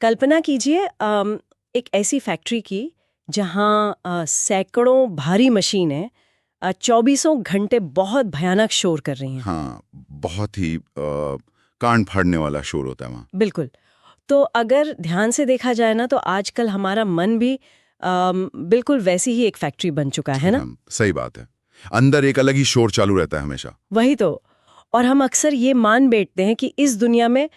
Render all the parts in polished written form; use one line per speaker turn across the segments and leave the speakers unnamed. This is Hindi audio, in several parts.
कल्पना कीजिए एक ऐसी फैक्ट्री की जहां सैकड़ों भारी मशीनें चौबीसों घंटे बहुत भयानक शोर कर रही हैं।
हाँ, बहुत ही कान फाड़ने वाला शोर होता है वहाँ।
बिल्कुल। तो अगर ध्यान से देखा जाए ना तो आजकल हमारा मन भी बिल्कुल वैसी ही एक फैक्ट्री बन चुका है ना।
हाँ, सही बात है। अंदर एक अलग ही शोर चालू रहता है हमेशा।
वही तो। और हम अक्सर ये मान बैठते हैं कि इस दुनिया में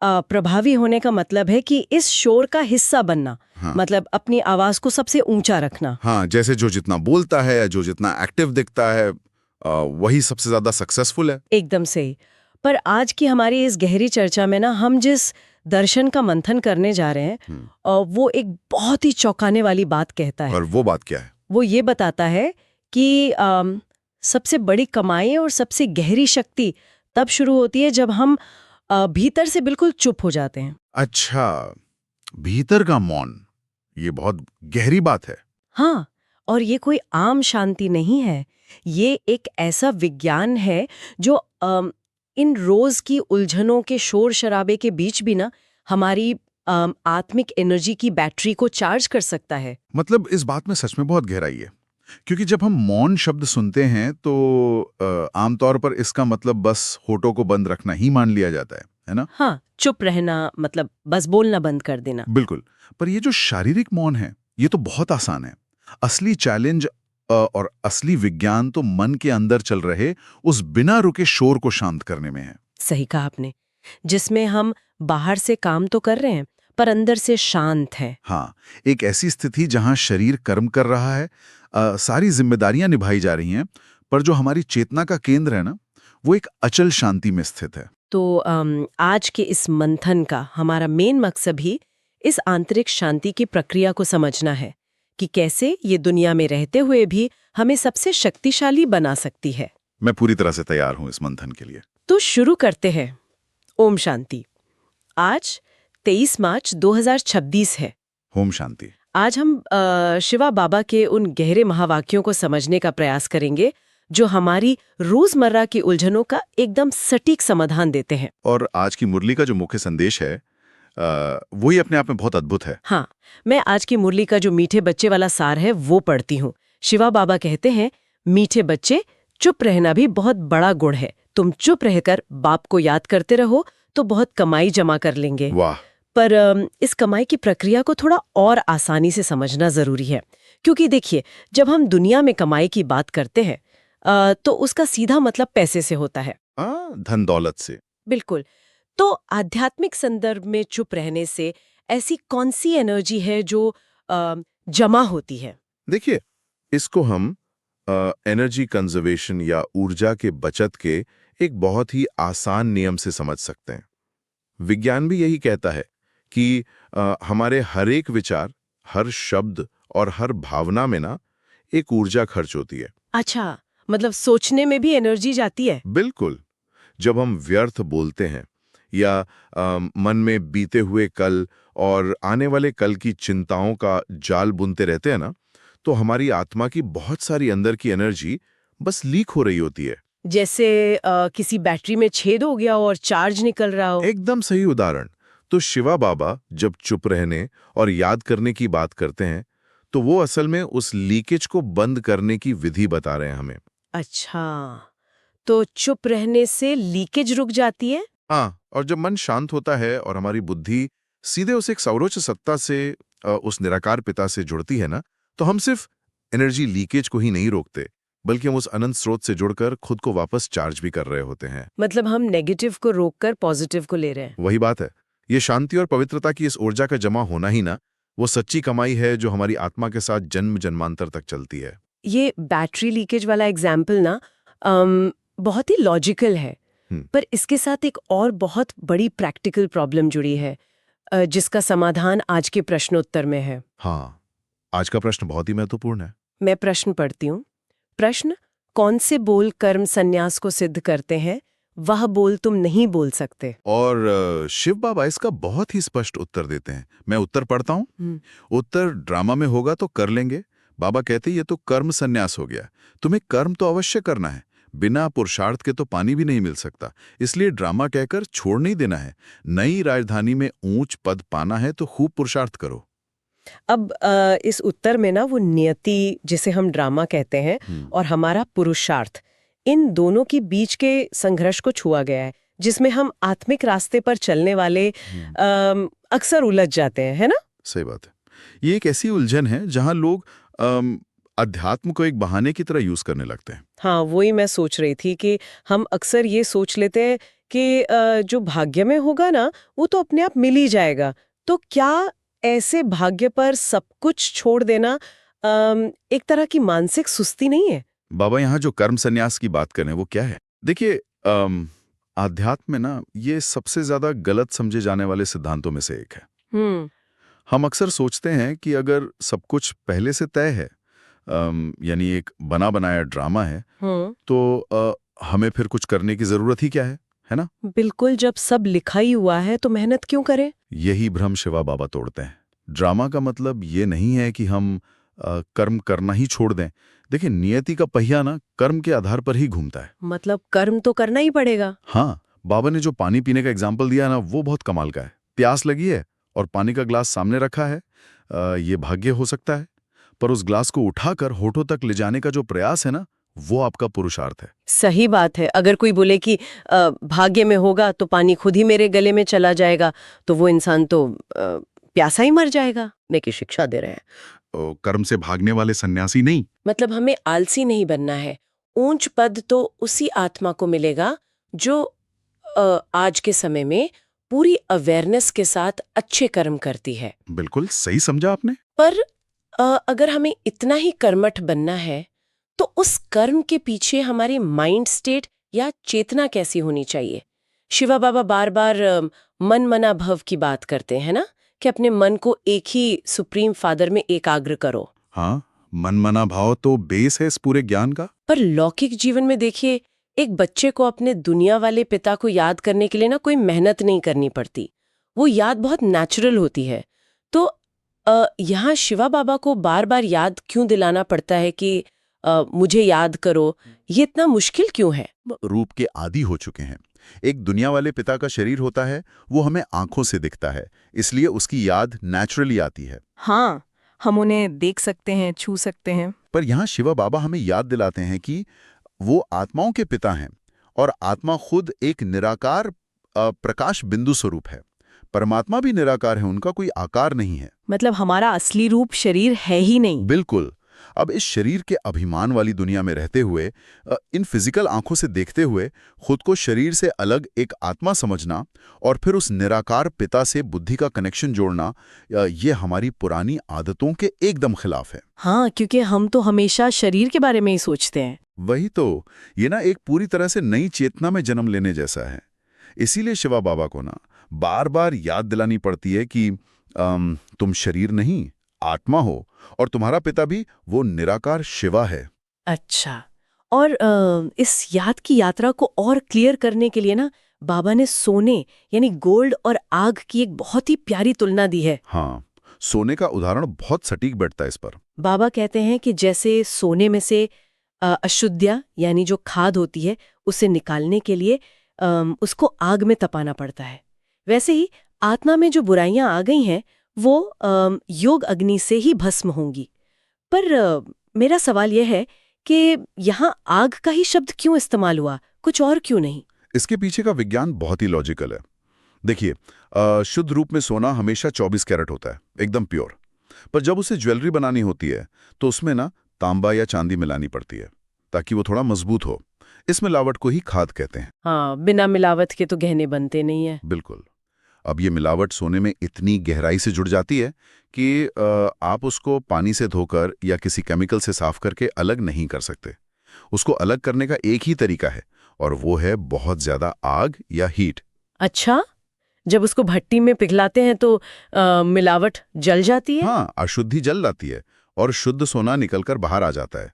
प्रभावी होने का मतलब है कि इस शोर का हिस्सा बनना।
हाँ।
मतलब अपनी आवाज को सबसे ऊंचा रखना।
हाँ, जैसे जो जितना बोलता है, जो जितना एक्टिव दिखता है, वही सबसे ज्यादा सक्सेसफुल है।
एकदम सही। पर आज की हमारी इस गहरी चर्चा में ना हम जिस दर्शन का मंथन करने जा रहे हैं वो एक बहुत ही चौंकाने वाली बात कहता है।
और वो बात क्या है?
वो ये बताता है कि सबसे बड़ी कमाई और सबसे गहरी शक्ति तब शुरू होती है जब हम भीतर से बिल्कुल चुप हो जाते हैं।
अच्छा, भीतर का मौन, ये बहुत गहरी बात है।
हाँ, और ये कोई आम शांति नहीं है। ये एक ऐसा विज्ञान है जो इन रोज की उलझनों के शोर शराबे के बीच भी ना हमारी आत्मिक एनर्जी की बैटरी को चार्ज कर सकता है।
मतलब इस बात में सच में बहुत गहराई है, क्योंकि जब हम मौन शब्द सुनते हैं तो आमतौर पर इसका मतलब बस होठों को बंद रखना ही मान लिया जाता है ना?
हाँ, चुप रहना मतलब बस बोलना बंद कर देना।
बिल्कुल। पर ये जो शारीरिक मौन है, ये तो बहुत आसान है। असली चैलेंज और असली विज्ञान तो मन के अंदर चल रहे उस बिना रुके शोर को शांत करने में है।
सही कहा आपने। जिसमें हम बाहर से काम तो कर रहे हैं पर अंदर से शांत हैं।
हाँ, एक ऐसी स्थिति जहां शरीर कर्म कर रहा है, सारी जिम्मेदारियां निभाई जा रही हैं, पर जो हमारी चेतना का केंद्र है ना, वो एक अचल शांति में स्थित है।
तो आज के इस मंथन का हमारा मेन मकसद भी इस आंतरिक शांति की प्रक्रिया को समझना है कि कैसे ये दुनिया में रहते हुए भी हमें सबसे शक्तिशाली बना सकती है।
मैं पूरी तरह से तैयार हूं इस मंथन के लिए।
तो शुरू करते हैं। ओम शांति। आज 23 मार्च 2026 है।
ओम शांति।
आज हम शिवा बाबा के उन गहरे महावाक्यों को समझने का प्रयास करेंगे जो हमारी रोजमर्रा की उलझनों का एकदम सटीक समाधान देते हैं।
और आज की मुरली का जो मुख्य संदेश है, वो ही अपने आप में बहुत अद्भुत है।
हाँ, मैं आज की मुरली का जो मीठे बच्चे वाला सार है वो पढ़ती हूँ। शिवा बाबा कहते हैं, मीठे बच्चे, चुप रहना भी बहुत बड़ा गुण है। तुम चुप रहकर बाप को याद करते रहो तो बहुत कमाई जमा कर लेंगे।
वाह।
पर इस कमाई की प्रक्रिया को थोड़ा और आसानी से समझना जरूरी है, क्योंकि देखिए, जब हम दुनिया में कमाई की बात करते हैं तो उसका सीधा मतलब पैसे से होता है।
धन दौलत से।
बिल्कुल। तो आध्यात्मिक संदर्भ में चुप रहने से ऐसी कौन सी एनर्जी है जो जमा होती है?
देखिए, इसको हम एनर्जी कंजर्वेशन या ऊर्जा के बचत के एक बहुत ही आसान नियम से समझ सकते हैं। विज्ञान भी यही कहता है कि हमारे हर एक विचार, हर शब्द और हर भावना में ना एक ऊर्जा खर्च होती है।
अच्छा, मतलब सोचने में भी एनर्जी जाती है?
बिल्कुल। जब हम व्यर्थ बोलते हैं या मन में बीते हुए कल और आने वाले कल की चिंताओं का जाल बुनते रहते हैं ना, तो हमारी आत्मा की बहुत सारी अंदर की एनर्जी बस लीक हो रही होती है।
जैसे किसी बैटरी में छेद हो गया और चार्ज निकल रहा हो।
एकदम सही उदाहरण। तो शिवा बाबा जब चुप रहने और याद करने की बात करते हैं, तो वो असल में उस लीकेज को बंद करने की विधि बता रहे हैं हमें।
अच्छा, तो चुप रहने से लीकेज रुक जाती है?
हाँ, और जब मन शांत होता है और हमारी बुद्धि सीधे उस एक सर्वोच्च सत्ता से, उस निराकार पिता से जुड़ती है ना, तो हम सिर्फ एनर्जी लीकेज को ही नहीं रोकते, बल्कि हम उस अनंत स्रोत से जुड़कर खुद को वापस चार्ज भी कर रहे होते हैं।
मतलब हम नेगेटिव को रोककर पॉजिटिव को ले रहे हैं।
वही बात है। ये शांति और पवित्रता की इस ऊर्जा का जमा होना ही ना, वो सच्ची कमाई है जो हमारी आत्मा के साथ जन्म जन्मांतर तक चलती है।
ये बैटरी लीकेज वाला एग्जाम्पल ना बहुत ही लॉजिकल है। पर इसके साथ एक और बहुत बड़ी प्रैक्टिकल प्रॉब्लम जुड़ी है जिसका समाधान आज के प्रश्नोत्तर में है।
हाँ, आज का प्रश्न बहुत ही महत्वपूर्ण है।
मैं प्रश्न पढ़ती हूँ। प्रश्न, कौन से बोल कर्म संन्यास को सिद्ध करते हैं? वह बोल तुम नहीं बोल सकते।
और शिव बाबा इसका बहुत ही स्पष्ट उत्तर देते हैं। मैं उत्तर पढ़ता हूँ। उत्तर ड्रामा में होगा तो कर लेंगे। बाबा कहते ये तो कर्म संन्यास हो गया। तुम्हें कर्म तो अवश्य करना है,
बिना पुरुषार्थ के तो पानी भी नहीं मिल सकता, इसलिए ड्रामा कहकर छोड़ नहीं देना है। नई राजधानी में ऊंच पद पाना है तो खूब पुरुषार्थ करो।
अब इस उत्तर में ना वो नियति जिसे हम ड्रामा कहते हैं और हमारा पुरुषार्थ, इन दोनों के बीच के संघर्ष को छुआ गया है, जिसमें हम आत्मिक रास्ते पर चलने वाले अक्सर उलझ जाते हैं, है ना?
सही बात है। ये एक ऐसी उलझन है जहां लोग अध्यात्म को एक बहाने की तरह यूज करने लगते हैं।
हाँ, वही मैं सोच रही थी कि हम अक्सर ये सोच लेते हैं कि जो भाग्य में होगा ना, वो तो अपने आप मिल ही जाएगा। तो क्या ऐसे भाग्य पर सब कुछ छोड़ देना एक तरह की मानसिक सुस्ती नहीं है?
बाबा यहाँ जो कर्म संन्यास की बात करें वो क्या है? देखिए, आध्यात्म में ना ये सबसे ज्यादा गलत समझे जाने वाले सिद्धांतों में से एक है। हम अक्सर सोचते हैं कि अगर सब कुछ पहले से तय है, यानी एक बना बनाया ड्रामा है, तो हमें फिर कुछ करने की जरूरत ही क्या है ना?
बिल्कुल, जब सब लिखा ही हुआ है तो मेहनत क्यों करें?
यही भ्रम शिवा बाबा तोड़ते हैं। ड्रामा का मतलब ये नहीं है कि हम कर्म करना ही छोड़ दें। देखिए, नियति का पहिया ना कर्म के आधार पर ही घूमता है।
मतलब कर्म तो करना ही पड़ेगा।
हाँ, बाबा ने जो पानी पीने का एग्जाम्पल दिया ना, वो बहुत कमाल का है। प्यास लगी है और पानी का ग्लास सामने रखा है, ये भाग्य हो सकता है, पर उस ग्लास को उठाकर होठों तक ले जाने का जो प्रयास है ना, वो आपका पुरुषार्थ है।
सही बात है। अगर कोई बोले कि भाग्य में होगा तो पानी खुद ही मेरे गले में चला जाएगा, तो वो इंसान तो प्यासा ही मर जाएगा। ने की शिक्षा दे रहे हैं।
कर्म से भागने वाले सन्यासी नहीं।
मतलब हमें आलसी नहीं बनना है। ऊंच पद तो उसी आत्मा को मिलेगा जो आज के समय में पूरी अवेयरनेस के साथ अच्छे कर्म करती है।
बिल्कुल सही समझा आपने।
पर अगर हमें इतना ही कर्मठ बनना है तो उस कर्म के पीछे हमारी माइंड स्टेट या चेतना कैसी होनी चाहिए? शिवा बाबा बार बार मन मना भव की बात करते हैं ना, कि अपने मन को एक ही सुप्रीम फादर में एकाग्र करो।
हाँ, मन मना भाव तो बेस है इस पूरे ज्ञान का।
पर लौकिक जीवन में देखिए, एक बच्चे को अपने दुनिया वाले पिता को याद करने के लिए ना कोई मेहनत नहीं करनी पड़ती, वो याद बहुत नेचुरल होती है। तो यहाँ शिवा बाबा को बार बार याद क्यों दिलाना पड़ता है कि मुझे याद करो? ये इतना मुश्किल क्यों है?
रूप के आदी हो चुके हैं। एक दुनिया वाले पिता का शरीर होता है, वो हमें आंखों से दिखता है, इसलिए उसकी याद नेचुरली आती है।
हाँ, हम उन्हें देख सकते हैं, छू सकते हैं।
पर यहाँ शिवा बाबा हमें याद दिलाते हैं कि वो आत्माओं के पिता हैं और आत्मा खुद एक निराकार प्रकाश बिंदु स्वरूप है। परमात्मा भी निराकार है, उनका कोई आकार नहीं है।
मतलब हमारा असली रूप शरीर है ही नहीं।
बिल्कुल। अब इस शरीर के अभिमान वाली दुनिया में रहते हुए, इन फिजिकल आंखों से देखते हुए खुद को शरीर से अलग एक आत्मा समझना और फिर उस निराकार पिता से बुद्धि का कनेक्शन जोड़ना, ये हमारी पुरानी आदतों के एकदम खिलाफ है।
हाँ, क्योंकि हम तो हमेशा शरीर के बारे में ही सोचते हैं।
वही तो, ये ना एक पूरी तरह से नई चेतना में जन्म लेने जैसा है। इसीलिए शिवा बाबा को ना बार बार याद दिलानी पड़ती है कि तुम शरीर नहीं, आत्मा हो, और तुम्हारा पिता भी वो निराकार शिवा है।
अच्छा, और इस याद की यात्रा को और क्लियर करने के लिए ना बाबा ने सोने यानी गोल्ड और आग की एक बहुत ही प्यारी तुलना दी है।
हाँ, सोने का उदाहरण बहुत सटीक बैठता है इस पर।
बाबा कहते हैं कि जैसे सोने में से अशुद्धियाँ यानी जो खाद होती है उसे निकालने के लिए उसको आग में तपाना पड़ता है, वैसे ही आत्मा में जो बुराइयां आ गई हैं वो योग अग्नि से ही भस्म होंगी। पर मेरा सवाल यह है कि यहाँ आग का ही शब्द क्यों इस्तेमाल हुआ, कुछ और क्यों नहीं?
इसके पीछे का विज्ञान बहुत ही लॉजिकल है। देखिए, शुद्ध रूप में सोना हमेशा 24 कैरेट होता है, एकदम प्योर। पर जब उसे ज्वेलरी बनानी होती है तो उसमें ना तांबा या चांदी मिलानी पड़ती है ताकि वो थोड़ा मजबूत हो। इस मिलावट को ही खाद कहते हैं।
हाँ, बिना मिलावट के तो गहने बनते नहीं है।
बिल्कुल। अब ये मिलावट सोने में इतनी गहराई से जुड़ जाती है कि आप उसको पानी से धोकर या किसी केमिकल से साफ करके अलग नहीं कर सकते। उसको अलग करने का एक ही तरीका है और वो है बहुत ज्यादा आग या हीट।
अच्छा, जब उसको भट्टी में पिघलाते हैं तो मिलावट जल जाती है?
हाँ, अशुद्धि जल जाती है और शुद्ध सोना निकलकर बाहर आ जाता है।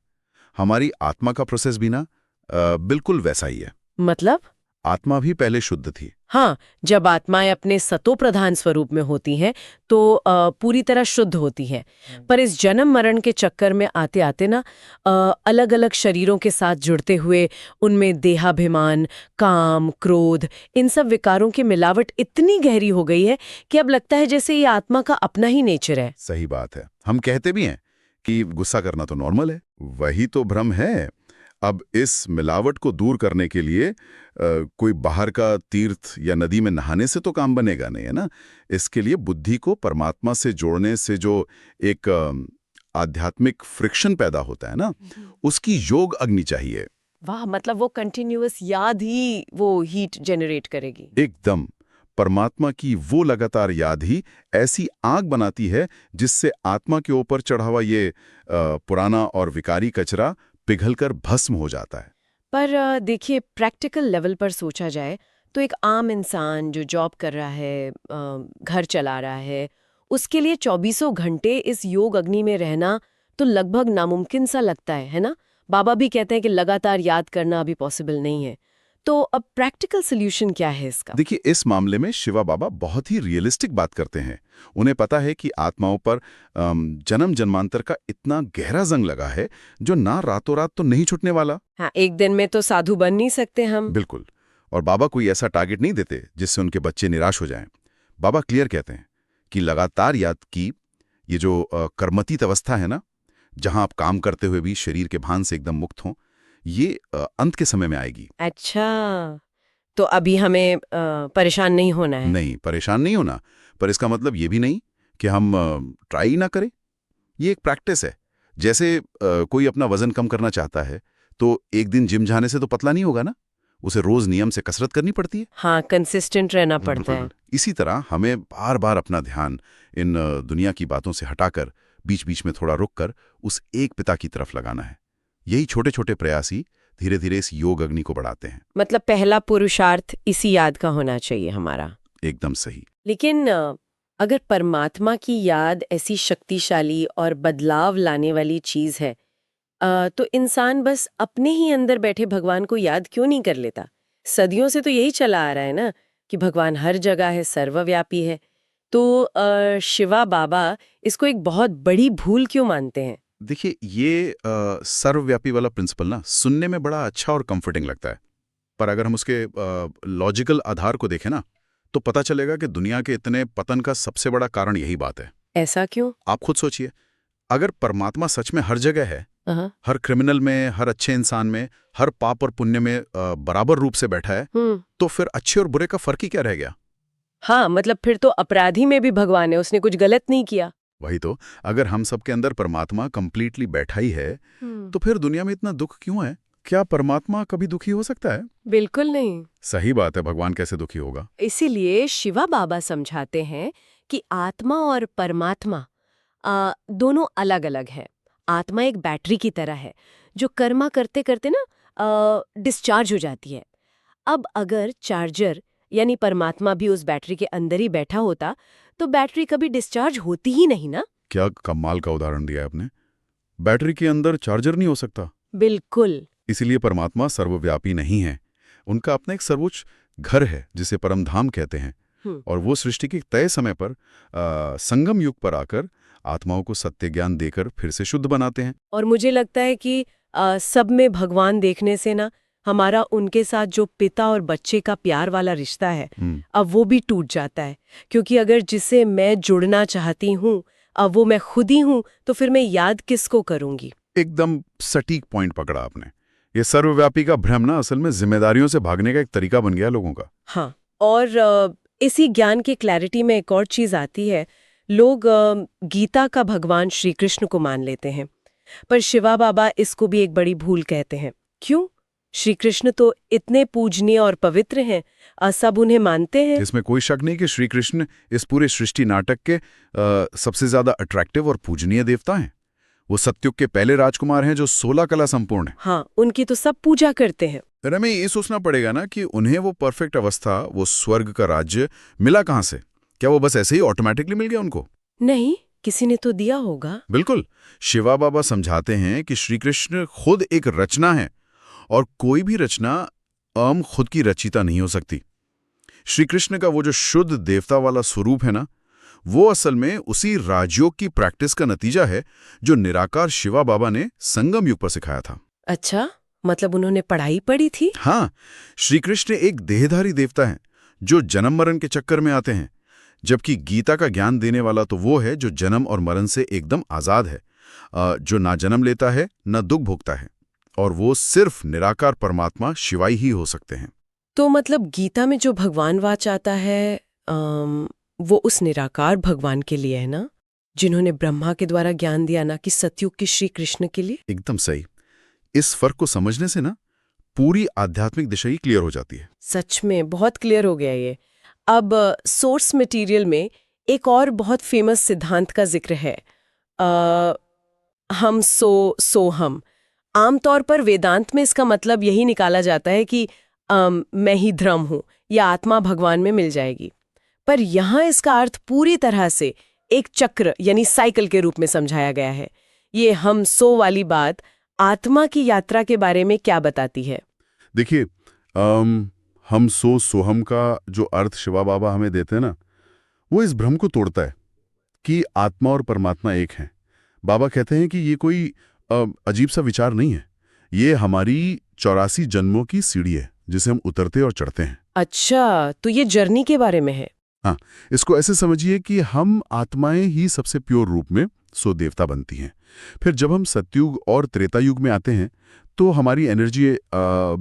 हमारी आत्मा का प्रोसेस भी ना बिल्कुल वैसा ही है।
मतलब?
आत्मा भी पहले शुद्ध थी।
हाँ, जब आत्माएं अपने सतो प्रधान स्वरूप में होती हैं तो पूरी तरह शुद्ध होती हैं। पर इस जन्म मरण के चक्कर में आते आते ना अलग अलग शरीरों के साथ जुड़ते हुए उनमें देहाभिमान, काम, क्रोध, इन सब विकारों की मिलावट इतनी गहरी हो गई है कि अब लगता है जैसे ये आत्मा का अपना ही नेचर है।
सही बात है। हम कहते भी हैं कि गुस्सा करना तो नॉर्मल है, वही तो भ्रम है। अब इस मिलावट को दूर करने के लिए कोई बाहर का तीर्थ या नदी में नहाने से तो काम बनेगा नहीं, है ना। इसके लिए बुद्धि को परमात्मा से जोड़ने से जो एक आध्यात्मिक फ्रिक्शन पैदा होता है ना, उसकी योग अग्नि चाहिए।
वाह, मतलब वो कंटिन्यूअस याद ही वो हीट जनरेट करेगी।
एकदम। परमात्मा की वो लगातार याद ही ऐसी आग बनाती है जिससे आत्मा के ऊपर चढ़ा हुआ ये पुराना और विकारी कचरा पिघलकर भस्म हो जाता है।
पर देखिए, प्रैक्टिकल लेवल पर सोचा जाए तो एक आम इंसान जो जॉब कर रहा है, घर चला रहा है, उसके लिए 24 घंटे इस योग अग्नि में रहना तो लगभग नामुमकिन सा लगता है ना। बाबा भी कहते हैं कि लगातार याद करना अभी पॉसिबल नहीं है। तो अब प्रैक्टिकल सोल्यूशन क्या है इसका?
देखिए, इस मामले में शिवा बाबा बहुत ही रियलिस्टिक बात करते हैं। उन्हें पता है कि आत्माओं पर जन्म जन्मांतर का इतना गहरा जंग लगा है जो ना रातों रात तो नहीं छूटने वाला।
हाँ, एक दिन में तो साधु बन नहीं सकते हम।
बिल्कुल। और बाबा कोई ऐसा टारगेट नहीं देते जिससे उनके बच्चे निराश हो जाएं। बाबा क्लियर कहते हैं कि लगातार याद की ये जो कर्मतीत अवस्था है ना, जहां आप काम करते हुए भी शरीर के भान से एकदम मुक्त हों, ये अंत के समय में आएगी।
अच्छा, तो अभी हमें परेशान नहीं होना है?
नहीं, परेशान नहीं होना, पर इसका मतलब ये भी नहीं कि हम ट्राई ना करें। ये एक प्रैक्टिस है। जैसे कोई अपना वजन कम करना चाहता है तो एक दिन जिम जाने से तो पतला नहीं होगा ना, उसे रोज नियम से कसरत करनी पड़ती है।
हाँ, कंसिस्टेंट रहना पड़ता है।
इसी तरह हमें बार बार अपना ध्यान इन दुनिया की बातों से हटाकर बीच बीच में थोड़ा रुककर उस एक पिता की तरफ लगाना है। यही छोटे छोटे प्रयास ही धीरे धीरे इस योग अग्नि को बढ़ाते हैं।
मतलब पहला पुरुषार्थ इसी याद का होना चाहिए हमारा।
एकदम सही।
लेकिन अगर परमात्मा की याद ऐसी शक्तिशाली और बदलाव लाने वाली चीज है, तो इंसान बस अपने ही अंदर बैठे भगवान को याद क्यों नहीं कर लेता? सदियों से तो यही चला आ रहा है ना कि भगवान हर जगह है, सर्वव्यापी है। तो शिवा बाबा इसको एक बहुत बड़ी भूल क्यों मानते हैं?
देखिए, ये सर्वव्यापी वाला प्रिंसिपल ना सुनने में बड़ा अच्छा और कंफर्टिंग लगता है, पर अगर हम उसके लॉजिकल आधार को देखें ना, तो पता चलेगा कि दुनिया के इतने पतन का सबसे बड़ा कारण यही बात है।
ऐसा क्यों?
आप खुद सोचिए, अगर परमात्मा सच में हर जगह है, हर क्रिमिनल में, हर अच्छे इंसान में, हर पाप और पुण्य में बराबर रूप से बैठा है, तो फिर अच्छे और बुरे का फर्क ही क्या रह गया?
हाँ, मतलब फिर तो अपराधी में भी भगवान है, उसने कुछ गलत नहीं किया।
वही तो। अगर हम सबके अंदर परमात्मा कंप्लीटली बैठा ही है, तो फिर दुनिया में इतना दुख क्यों है? क्या परमात्मा कभी दुखी हो सकता है?
बिल्कुल नहीं।
सही बात है, भगवान कैसे दुखी होगा?
इसीलिए शिवा बाबा समझाते हैं कि आत्मा और परमात्मा दोनों अलग अलग है। आत्मा एक बैटरी की तरह है जो कर्मा करते करते ना डिस्चार्ज हो जाती है। अब अगर चार्जर यानी परमात्मा भी उस बैटरी के अंदर ही बैठा होता तो बैटरी कभी डिस्चार्ज होती ही नहीं ना।
क्या कमाल का उदाहरण दिया है आपने। बैटरी के अंदर चार्जर नहीं हो सकता।
बिल्कुल।
इसीलिए परमात्मा सर्वव्यापी नहीं है। उनका अपना एक सर्वोच्च घर है जिसे परम धाम कहते हैं, और वो सृष्टि के तय समय पर संगम युग पर आकर आत्माओं को सत्य ज्ञान देकर फिर से शुद्ध बनाते हैं।
और मुझे लगता है कि सब में भगवान देखने से ना हमारा उनके साथ जो पिता और बच्चे का प्यार वाला रिश्ता है अब वो भी टूट जाता है, क्योंकि अगर जिसे मैं जुड़ना चाहती हूँ अब वो मैं खुद ही हूँ, तो फिर मैं याद किसको करूंगी?
एकदम सटीक पॉइंट पकड़ा आपने। ये सर्वव्यापी का भ्रम ना असल में जिम्मेदारियों से भागने का एक तरीका बन गया लोगों का।
हाँ, और इसी ज्ञान की क्लैरिटी में एक और चीज आती है। लोग गीता का भगवान श्री कृष्ण को मान लेते हैं, पर शिवा बाबा इसको भी एक बड़ी भूल कहते हैं। क्यों? श्री कृष्ण तो इतने पूजनीय और पवित्र हैं, सब उन्हें मानते हैं।
इसमें कोई शक नहीं कि श्री कृष्ण इस पूरे सृष्टि नाटक के सबसे ज्यादा अट्रैक्टिव और पूजनीय देवता हैं। वो सत्युग के पहले राजकुमार हैं जो 16 कला संपूर्ण है।
हाँ, उनकी तो सब पूजा करते हैं।
हमें ये सोचना पड़ेगा ना कि उन्हें वो परफेक्ट अवस्था, वो स्वर्ग का राज्य मिला कहां से? क्या वो बस ऐसे ही ऑटोमेटिकली मिल गया उनको?
नहीं, किसी ने तो दिया होगा।
बिल्कुल। शिवा बाबा समझाते हैं कि श्री कृष्ण खुद एक रचना है, और कोई भी रचना खुद की रचिता नहीं हो सकती। श्री कृष्ण का वो जो शुद्ध देवता वाला स्वरूप है ना, वो असल में उसी राजयोग की प्रैक्टिस का नतीजा है जो निराकार शिवा बाबा ने संगम युग पर सिखाया था।
अच्छा, मतलब उन्होंने पढ़ाई पढ़ी थी?
हाँ, श्री कृष्ण एक देहधारी देवता हैं जो जन्म मरण के चक्कर में आते हैं, जबकि गीता का ज्ञान देने वाला तो वो है जो जन्म और मरण से एकदम आजाद है, जो ना जन्म लेता है न दुख भोगता है, और वो सिर्फ निराकार परमात्मा शिवाई ही हो सकते हैं।
तो मतलब गीता में जो भगवान वाच आता है वो उस निराकार भगवान के लिए है ना, जिन्होंने ब्रह्मा के द्वारा ज्ञान दिया, ना कि सतयुग के श्री कृष्ण के लिए?
एकदम सही। इस फर्क को समझने से ना पूरी आध्यात्मिक दिशा ही क्लियर हो जाती है।
सच में बहुत क्लियर हो गया ये। अब सोर्स मटेरियल में एक और बहुत फेमस सिद्धांत का जिक्र है, हम सो हम। आमतौर पर वेदांत में इसका मतलब यही निकाला जाता है कि मैं ही ध्रुव हूं या आत्मा भगवान में मिल जाएगी। पर यहाँ इसका अर्थ पूरी तरह से एक चक्र यानी साइकिल के रूप में समझाया गया है। ये हम सो वाली बात आत्मा की यात्रा के बारे में क्या बताती है?
देखिए, हम सोहम का जो अर्थ शिवा बाबा हमें देते हैं ना, वो इस भ्रम को तोड़ता है कि आत्मा और परमात्मा एक हैं। बाबा कहते हैं कि ये कोई अजीब सा विचार नहीं है, ये हमारी 84 जन्मों की सीढ़ी है जिसे हम उतरते और चढ़ते हैं।
अच्छा, तो ये जर्नी के बारे में है।
हाँ, इसको ऐसे समझिए कि हम आत्माएं ही सबसे प्योर रूप में सो देवता बनती हैं। फिर जब हम सतयुग और त्रेता युग में आते हैं तो हमारी एनर्जी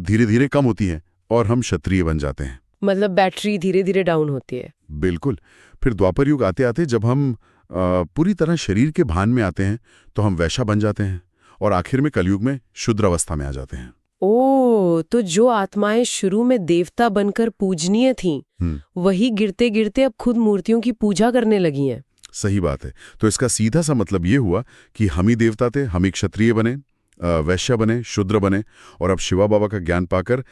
धीरे धीरे कम होती है और हम क्षत्रिय बन जाते हैं।
मतलब बैटरी धीरे धीरे डाउन होती है।
बिल्कुल। फिर द्वापर युग आते आते जब हम पूरी तरह शरीर के भान में आते हैं तो हम वैश्य बन जाते हैं, और आखिर में कलयुग में शूद्र अवस्था में आ जाते हैं।
ओह, तो जो आत्माएं शुरू में देवता बनकर पूजनीय थीं, वही गिरते गिरते अब खुद मूर्तियों की पूजा करने लगी हैं।
सही बात है। तो इसका सीधा सा मतलब ये हुआ कि हम ही देवता थे, हम ही क्षत्रिय बने, वैश्य बने, शूद्र बने, और अब शिवा बाबा का ज्ञान पाकर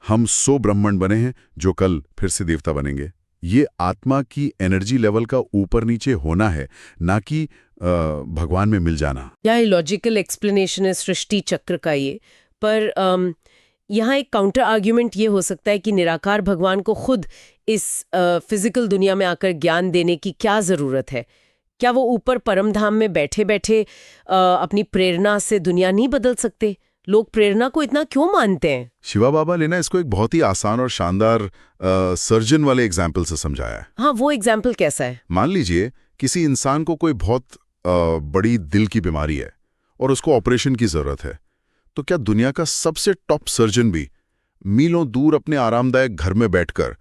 हम सो ब्राह्मण बने हैं जो कल फिर से देवता बनेंगे। ये आत्मा की एनर्जी लेवल का ऊपर नीचे होना है, ना कि भगवान में मिल जाना।
या लॉजिकल एक्सप्लेनेशन है सृष्टि चक्र का ये। पर यहाँ एक काउंटर आर्ग्यूमेंट ये हो सकता है कि निराकार भगवान को खुद इस फिजिकल दुनिया में आकर ज्ञान देने की क्या जरूरत है? क्या वो ऊपर परम धाम में बैठे बैठे अपनी प्रेरणा से दुनिया नहीं बदल सकते? लोग प्रेरणा को इतना क्यों मानते हैं?
शिवा बाबा ने ना इसको एक बहुत ही आसान और शानदार सर्जन वाले एग्जाम्पल से समझाया है।
हाँ, वो एग्जाम्पल कैसा है?
मान लीजिए किसी इंसान को कोई बहुत बड़ी दिल की बीमारी है और उसको ऑपरेशन की जरूरत है, तो क्या दुनिया का सबसे टॉप सर्जन भी मीलों दूर अपने आरामदायक घर में बैठकर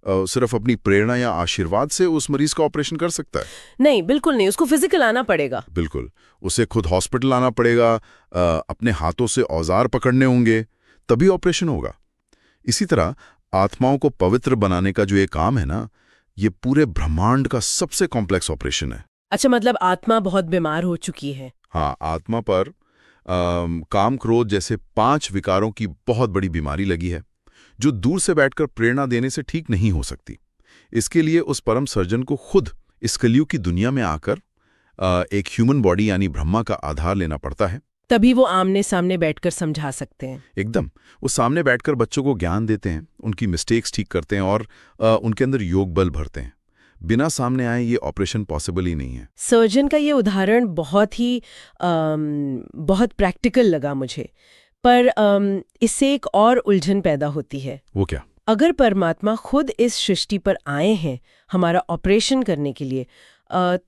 सिर्फ अपनी प्रेरणा या आशीर्वाद से उस मरीज का ऑपरेशन कर सकता है?
नहीं, बिल्कुल नहीं। उसको फिजिकल आना पड़ेगा।
बिल्कुल, उसे खुद हॉस्पिटल आना पड़ेगा, अपने हाथों से औजार पकड़ने होंगे, तभी ऑपरेशन होगा। इसी तरह आत्माओं को पवित्र बनाने का जो ये काम है ना, ये पूरे ब्रह्मांड का सबसे कॉम्प्लेक्स ऑपरेशन है।
अच्छा, मतलब आत्मा बहुत बीमार हो चुकी है।
हाँ, आत्मा पर काम क्रोध जैसे 5 विकारों की बहुत बड़ी बीमारी लगी है, जो दूर से बैठकर प्रेरणा देने से ठीक नहीं हो सकती। इसके लिए उस परम सर्जन को खुद इस कलयुग की दुनिया में आकर एक ह्यूमन बॉडी यानी ब्रह्मा का आधार लेना पड़ता है।
तभी वो आमने सामने बैठकर समझा सकते हैं।
एकदम, वो सामने बैठकर बच्चों को ज्ञान देते हैं, उनकी मिस्टेक्स ठीक करते हैं और उनके अंदर योग बल भरते हैं। बिना सामने आए ये ऑपरेशन पॉसिबल ही नहीं है।
सर्जन का ये उदाहरण बहुत प्रैक्टिकल लगा मुझे। पर इससे एक और उलझन पैदा होती है।
वो क्या?
अगर परमात्मा खुद इस सृष्टि पर आए हैं हमारा ऑपरेशन करने के लिए,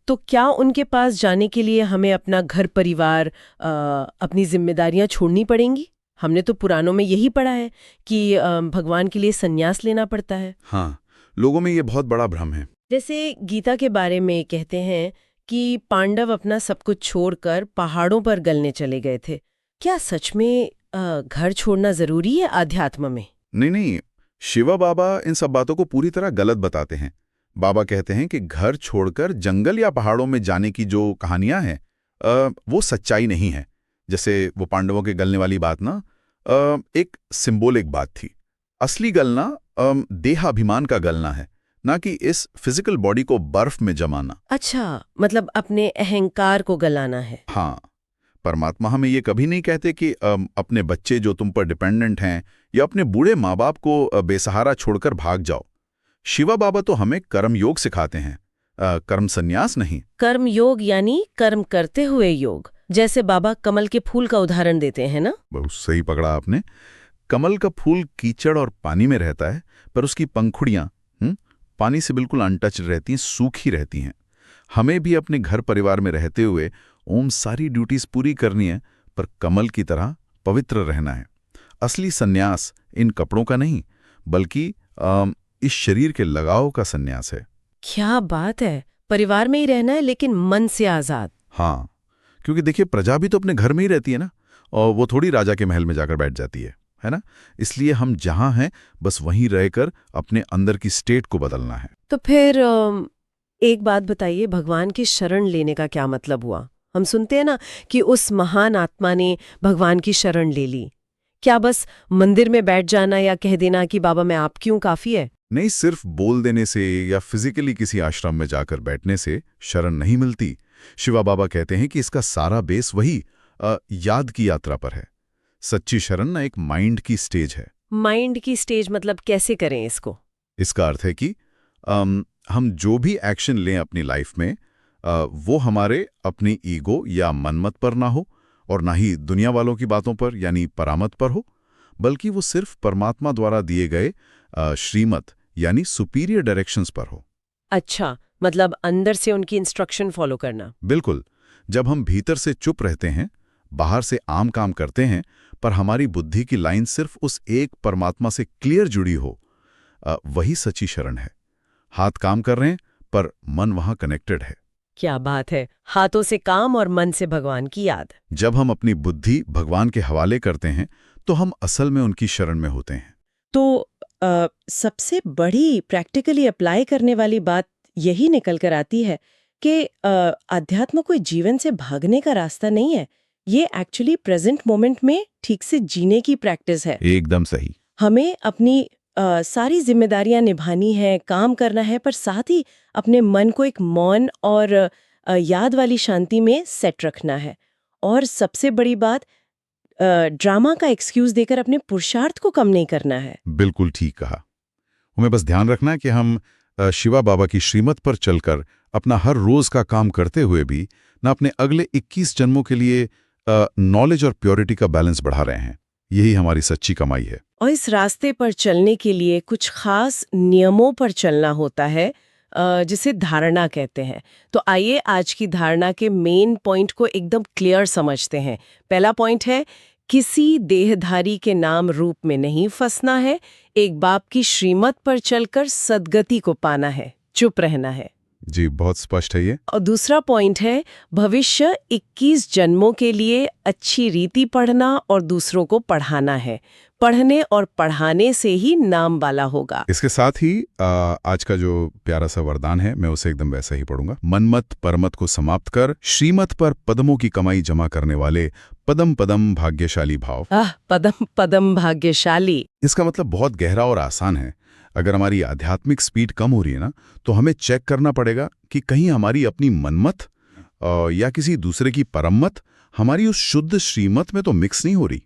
तो क्या उनके पास जाने के लिए हमें अपना घर परिवार, अपनी जिम्मेदारियां छोड़नी पड़ेंगी? हमने तो पुराणों में यही पढ़ा है कि भगवान के लिए संन्यास लेना पड़ता है।
हाँ, लोगों में ये बहुत बड़ा भ्रम है।
जैसे गीता के बारे में कहते हैं कि पांडव अपना सब कुछ छोड़कर पहाड़ों पर गलने चले गए थे। क्या सच में घर छोड़ना जरूरी है आध्यात्म में?
नहीं, शिवा बाबा इन सब बातों को पूरी तरह गलत बताते हैं। बाबा कहते हैं कि घर छोड़कर जंगल या पहाड़ों में जाने की जो कहानियां हैं वो सच्चाई नहीं है। जैसे वो पांडवों के गलने वाली बात ना एक सिंबॉलिक बात थी। असली गलना देहाभिमान का गलना है, ना कि इस फिजिकल बॉडी को बर्फ में जमाना।
अच्छा, मतलब अपने अहंकार को गलाना है।
हाँ, परमात्मा हमें ये कभी नहीं कहते कि अपने बच्चे जो तुम पर डिपेंडेंट हैं या अपने बूढ़े माँ बाप को बेसहारा छोड़कर भाग जाओ। शिवा बाबा तो हमें कर्मयोग सिखाते हैं, कर्म संन्यास नहीं।
कर्म योग यानी कर्म करते हुए योग, जैसे बाबा कमल के फूल का उदाहरण देते हैं ना।
बहुत सही पकड़ा आपने। कमल का फूल कीचड़ और पानी में रहता है, पर उसकी पंखुड़ियां पानी से बिल्कुल अनटच रहती हैं, सूखी रहती हैं। हमें भी अपने घर परिवार में रहते हुए सारी ड्यूटीज पूरी करनी है, पर कमल की तरह पवित्र रहना है। असली सन्यास इन कपड़ों का नहीं, बल्कि इस शरीर के लगाव का सन्यास है।
क्या बात है, परिवार में ही रहना है लेकिन मन से आजाद।
हाँ, क्योंकि देखिए प्रजा भी तो अपने घर में ही रहती है ना, और वो थोड़ी राजा के महल में जाकर बैठ जाती है ना। इसलिए हम जहां हैं बस वहीं रहकर अपने अंदर की स्टेट को बदलना है।
तो फिर एक बात बताइए, भगवान की शरण लेने का क्या मतलब हुआ? हम सुनते हैं ना कि उस महान आत्मा ने भगवान की शरण ले ली। क्या बस मंदिर में बैठ जाना या कह देना कि बाबा मैं आपकी हूं काफी है?
नहीं, सिर्फ बोल देने से या फिजिकली किसी आश्रम में जाकर बैठने से शरण नहीं मिलती। शिवा बाबा कहते हैं कि इसका सारा बेस वही याद की यात्रा पर है। सच्ची शरण ना एक माइंड की स्टेज है।
माइंड की स्टेज मतलब कैसे करें इसको?
इसका अर्थ है कि हम जो भी एक्शन लें अपनी लाइफ में, वो हमारे अपनी ईगो या मनमत पर ना हो, और ना ही दुनिया वालों की बातों पर यानी परामत पर हो, बल्कि वो सिर्फ परमात्मा द्वारा दिए गए श्रीमत यानी सुपीरियर डायरेक्शंस पर हो।
अच्छा, मतलब अंदर से उनकी इंस्ट्रक्शन फॉलो करना।
बिल्कुल। जब हम भीतर से चुप रहते हैं, बाहर से आम काम करते हैं, पर हमारी बुद्धि की लाइन सिर्फ उस एक परमात्मा से क्लियर जुड़ी हो, वही सच्ची शरण है। हाथ काम कर रहे हैं पर मन वहां कनेक्टेड है।
क्या बात है, हाथों से काम और मन से भगवान की याद।
जब हम अपनी बुद्धि भगवान के हवाले करते हैं तो हम असल में उनकी शरण में होते हैं।
तो सबसे बड़ी प्रैक्टिकली अप्लाई करने वाली बात यही निकल कर आती है कि अध्यात्म कोई जीवन से भागने का रास्ता नहीं है। ये एक्चुअली प्रेजेंट मोमेंट में ठीक से जीने की प्रैक्टिस है।
एकदम सही।
हमें अपनी सारी जिम्मेदारियां निभानी है, काम करना है, पर साथ ही अपने मन को एक मौन और याद वाली शांति में सेट रखना है। और सबसे बड़ी बात, ड्रामा का एक्सक्यूज देकर अपने पुरुषार्थ को कम नहीं करना है।
बिल्कुल ठीक कहा। हमें बस ध्यान रखना है कि हम शिवा बाबा की श्रीमत पर चलकर अपना हर रोज का काम करते हुए भी न अपने अगले 21 जन्मों के लिए नॉलेज और प्योरिटी का बैलेंस बढ़ा रहे हैं। यही हमारी सच्ची कमाई है।
और इस रास्ते पर चलने के लिए कुछ खास नियमों पर चलना होता है, जिसे धारणा कहते हैं। तो आइए आज की धारणा के मेन पॉइंट को एकदम क्लियर समझते हैं। पहला पॉइंट है, किसी देहधारी के नाम रूप में नहीं फंसना है, एक बाप की श्रीमत पर चलकर सद्गति को पाना है, चुप रहना है।
जी, बहुत स्पष्ट है ये।
और दूसरा पॉइंट है, भविष्य 21 जन्मों के लिए अच्छी रीति पढ़ना और दूसरों को पढ़ाना है। पढ़ने और पढ़ाने से ही नाम वाला होगा।
इसके साथ ही आज का जो प्यारा सा वरदान है, मैं उसे एकदम वैसा ही पढ़ूंगा। मनमत परमत को समाप्त कर श्रीमत पर पदमों की कमाई जमा करने वाले पदम पदम भाग्यशाली भाव।
पदम पदम भाग्यशाली।
इसका मतलब बहुत गहरा और आसान है। अगर हमारी आध्यात्मिक स्पीड कम हो रही है ना, तो हमें चेक करना पड़ेगा कि कहीं हमारी अपनी मनमत या किसी दूसरे की परमत हमारी उस शुद्ध श्रीमत में तो मिक्स नहीं हो रही।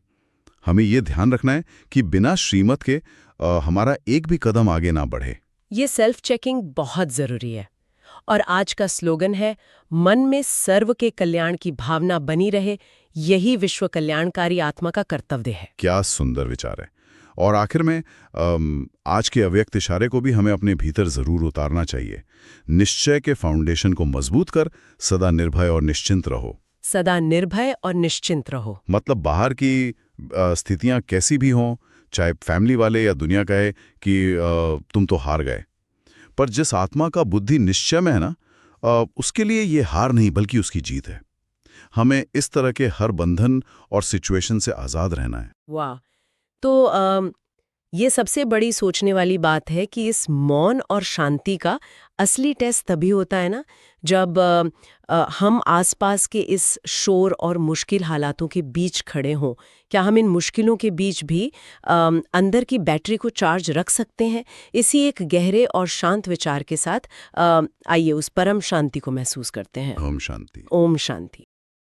हमें ये ध्यान रखना है कि बिना श्रीमत के हमारा एक भी कदम आगे ना बढ़े।
ये सेल्फ चेकिंग बहुत जरूरी है। और आज का स्लोगन है, मन में सर्व के कल्याण की भावना बनी रहे, यही विश्व कल्याणकारी आत्मा का कर्तव्य है।
क्या सुंदर विचार है। और आखिर में आज के अव्यक्त इशारे को भी हमें अपने भीतर जरूर उतारना चाहिए। निश्चय के फाउंडेशन को मजबूत कर सदा निर्भय और निश्चिंत रहो।
सदा निर्भय और निश्चिंत रहो
मतलब बाहर की स्थितियां कैसी भी हों, चाहे फैमिली वाले या दुनिया कहे कि तुम तो हार गए, पर जिस आत्मा का बुद्धि निश्चय में है ना, उसके लिए ये हार नहीं बल्कि उसकी जीत है। हमें इस तरह के हर बंधन और सिचुएशन से आज़ाद रहना है।
वाह। तो ये सबसे बड़ी सोचने वाली बात है कि इस मौन और शांति का असली टेस्ट तभी होता है ना, जब हम आसपास के इस शोर और मुश्किल हालातों के बीच खड़े हों। क्या हम इन मुश्किलों के बीच भी अंदर की बैटरी को चार्ज रख सकते हैं? इसी एक गहरे और शांत विचार के साथ आइए उस परम शांति को महसूस करते हैं।
ओम शांति।
ओम शांति।